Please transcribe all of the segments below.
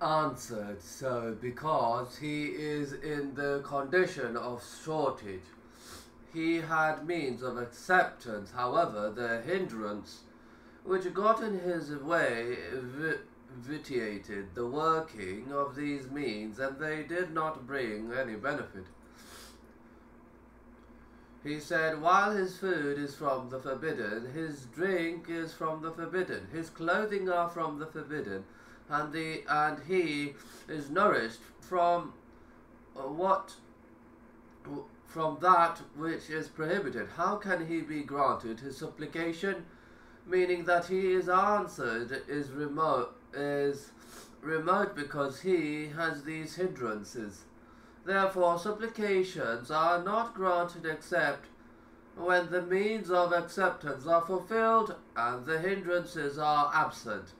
answered so because he is in the condition of shortage. He had means of acceptance, however, the hindrance which got in his way vitiated the working of these means, and they did not bring any benefit. He said, while his food is from the forbidden, his drink is from the forbidden, his clothing are from the forbidden, and he is nourished from from that which is prohibited. How can he be granted his supplication? Meaning that he is answered is remote because he has these hindrances. Therefore, supplications are not granted except when the means of acceptance are fulfilled and the hindrances are absent.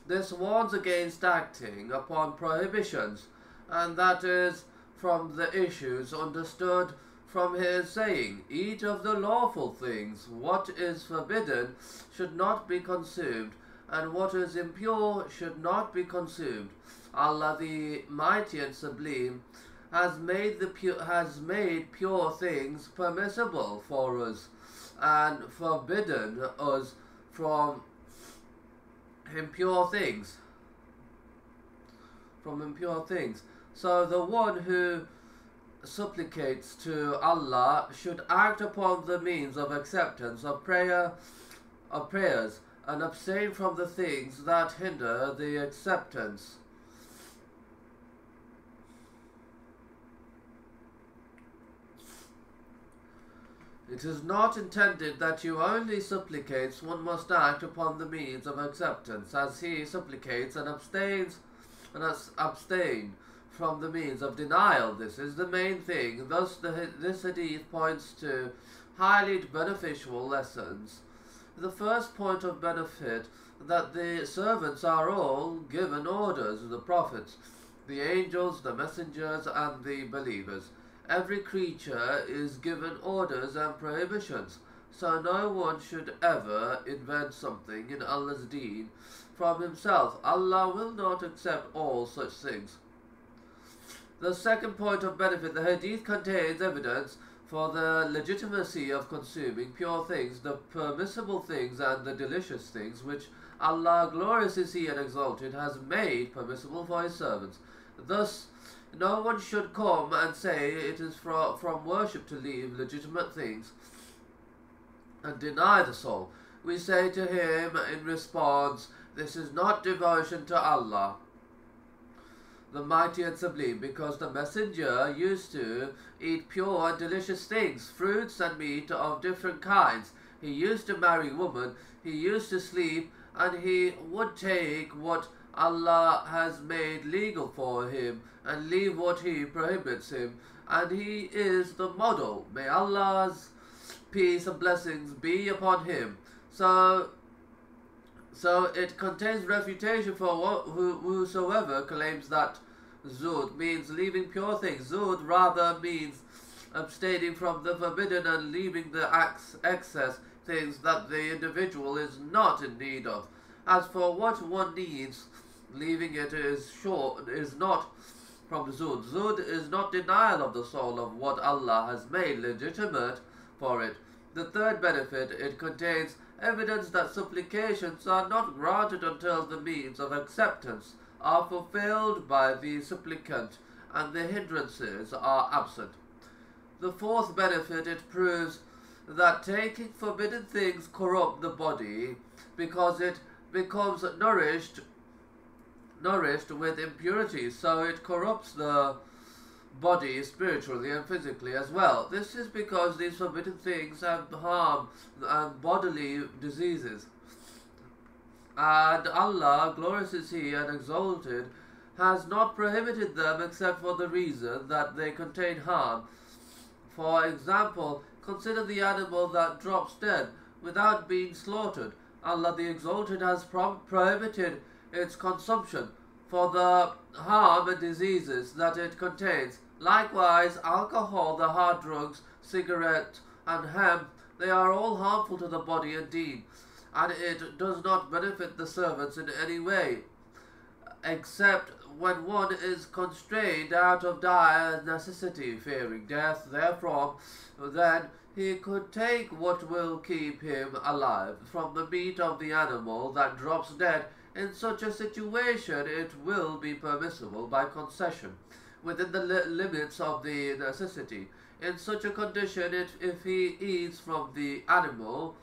This warns against acting upon prohibitions, and that is from the issues understood from his saying, eat of the lawful things. What is forbidden should not be consumed, and what is impure should not be consumed. Allah the Mighty and Sublime has made pure things permissible for us and forbidden us from impure things. So the one who supplicates to Allah should act upon the means of acceptance of prayers and abstain from the things that hinder the acceptance. It is not intended that you only supplicates, one must act upon the means of acceptance, as he supplicates and abstain from the means of denial. This is the main thing. Thus this hadith points to highly beneficial lessons. The first point of benefit, that the servants are all given orders, the prophets, the angels, the messengers, and the believers. Every creature is given orders and prohibitions, so no one should ever invent something in Allah's deen from himself. Allah will not accept all such things. The second point of benefit, the hadith contains evidence for the legitimacy of consuming pure things, the permissible things and the delicious things which Allah, glorious is He and exalted, has made permissible for His servants. Thus, no one should come and say it is from worship to leave legitimate things and deny the soul. We say to him in response, this is not devotion to Allah, the Mighty and Sublime, because the Messenger used to eat pure and delicious things, fruits and meat of different kinds. He used to marry women, he used to sleep, and he would take what Allah has made legal for him and leave what He prohibits him, and he is the model. May Allah's peace and blessings be upon him. So it contains refutation for whosoever claims that zuhd means leaving pure things. Zuhd rather means abstaining from the forbidden and leaving the excess things that the individual is not in need of. As for what one needs, leaving it is not from zuhd. Zuhd is not denial of the soul of what Allah has made legitimate for it. The third benefit, it contains evidence that supplications are not granted until the means of acceptance are fulfilled by the supplicant and the hindrances are absent. The fourth benefit, it proves that taking forbidden things corrupt the body because it becomes nourished with impurities, so it corrupts the body spiritually and physically as well. This is because these forbidden things have harm and bodily diseases, and Allah, glorious is He and exalted, has not prohibited them except for the reason that they contain harm. For example, consider the animal that drops dead without being slaughtered. Allah the Exalted has prohibited its consumption for the harm and diseases that it contains. Likewise, alcohol, the hard drugs, cigarette and hemp, they are all harmful to the body and deen, and it does not benefit the servants in any way. except when one is constrained out of dire necessity, fearing death therefrom, then he could take what will keep him alive from the meat of the animal that drops dead. In such a situation it will be permissible by concession, within the limits of the necessity. In such a condition, if he eats from the animal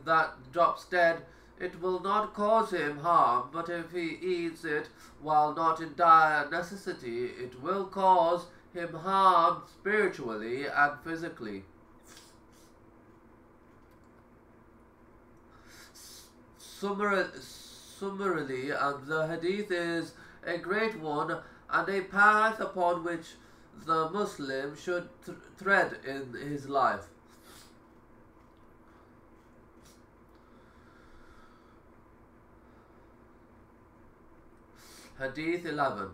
that drops dead, it will not cause him harm, but if he eats it while not in dire necessity, it will cause him harm spiritually and physically. Summarily, the hadith is a great one and a path upon which the Muslim should tread in his life. Hadith 11.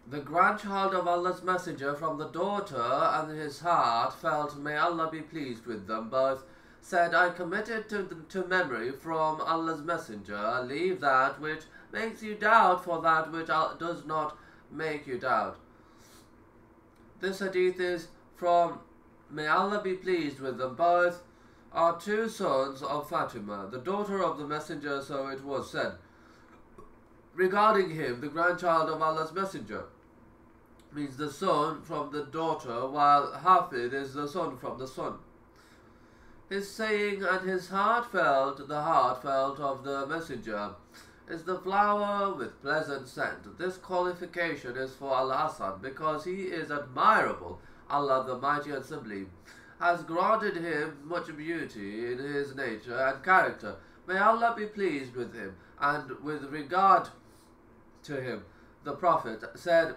The grandchild of Allah's Messenger from the daughter and his heart felt, may Allah be pleased with them both, said, I committed to memory from Allah's Messenger, leave that which makes you doubt for that which does not make you doubt. This hadith is from, may Allah be pleased with them both, are two sons of Fatima, the daughter of the Messenger, so it was said. Regarding him, the grandchild of Allah's Messenger means the son from the daughter, while Hafid is the son from the son. His saying, and his heartfelt, the heartfelt of the Messenger, is the flower with pleasant scent. This qualification is for Al-Hasan, because he is admirable. Allah, the Mighty and Sublime, has granted him much beauty in his nature and character. May Allah be pleased with him. And with regard to him, the Prophet said,